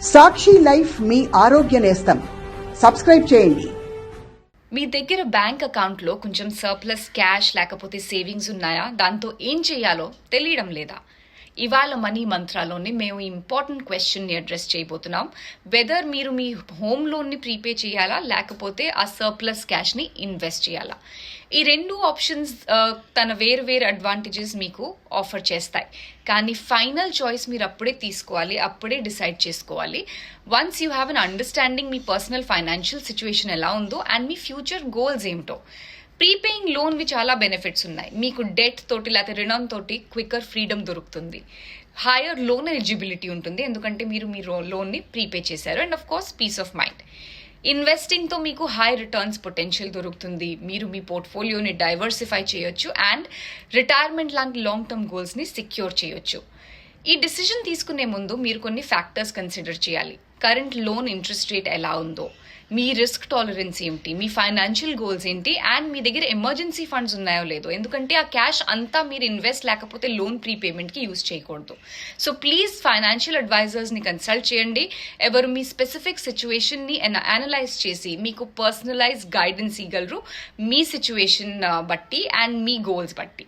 సాక్షి life మీ ఆరోగ్య నేస్తం. Subscribe చేయండి. మీ దగ్గర బ్యాంక్ అకౌంట్లో కొంచెం సర్ప్లస్ క్యాష్ లేకపోతే సేవింగ్స్ ఉన్నాయా? దాంతో ఏం చేయాలో తెలియడం లేదా? ఇవాళ మనీ మంత్రాలోని మేము ఇంపార్టెంట్ క్వశ్చన్ని అడ్రస్ చేయబోతున్నాం. వెదర్ మీరు మీ హోమ్ లోన్ని ప్రీపే చేయాలా లేకపోతే ఆ సర్ప్లస్ క్యాష్ని ఇన్వెస్ట్ చేయాలా? ఈ రెండు ఆప్షన్స్ తన వేరు వేరు అడ్వాంటేజెస్ మీకు ఆఫర్ చేస్తాయి. కానీ ఫైనల్ చాయిస్ మీరు అప్పుడే తీసుకోవాలి, అప్పుడే డిసైడ్ చేసుకోవాలి. Once you have an understanding me personal financial situation ఎలా ఉందో అండ్ మీ ఫ్యూచర్ గోల్స్ ఏమిటో. ప్రీపేయింగ్ లోన్వి చాలా బెనిఫిట్స్ ఉన్నాయి. మీకు డెట్ తోటి లేకపోతే రుణం తోటి క్విక్కర్ ఫ్రీడమ్ దొరుకుతుంది. హైయర్ లోన్ ఎలిజిబిలిటీ ఉంటుంది ఎందుకంటే మీరు మీ లోన్ని ప్రీపే చేశారు. And of course peace of mind. ఇన్వెస్టింగ్తో మీకు హై రిటర్న్స్ పొటెన్షియల్ దొరుకుతుంది. మీరు మీ పోర్ట్ఫోలియోని డైవర్సిఫై చేయొచ్చు అండ్ రిటైర్మెంట్ లాంటి లాంగ్ టర్మ్ గోల్స్ని సెక్యూర్ చేయొచ్చు. ఈ డిసిజన్ తీసుకునే ముందు మీరు కొన్ని ఫ్యాక్టర్స్ కన్సిడర్ చేయాలి. కరెంట్ లోన్ ఇంట్రెస్ట్ రేట్ ఎలా ఉందో, మీ రిస్క్ టాలరెన్స్ ఏమిటి, మీ ఫైనాన్షియల్ గోల్స్ ఏంటి, అండ్ మీ దగ్గర ఎమర్జెన్సీ ఫండ్స్ ఉన్నాయో లేదో. ఎందుకంటే ఆ క్యాష్ అంతా మీరు ఇన్వెస్ట్ లేకపోతే లోన్ ప్రీపేమెంట్కి యూజ్ చేయకూడదు. సో ప్లీజ్ ఫైనాన్షియల్ అడ్వైజర్స్ని కన్సల్ట్ చేయండి. ఎవరు మీ స్పెసిఫిక్ సిచ్యువేషన్ని అనలైజ్ చేసి మీకు పర్సనలైజ్ గైడెన్స్ ఇవ్వగలరు మీ సిచ్యువేషన్ బట్టి అండ్ మీ గోల్స్ బట్టి.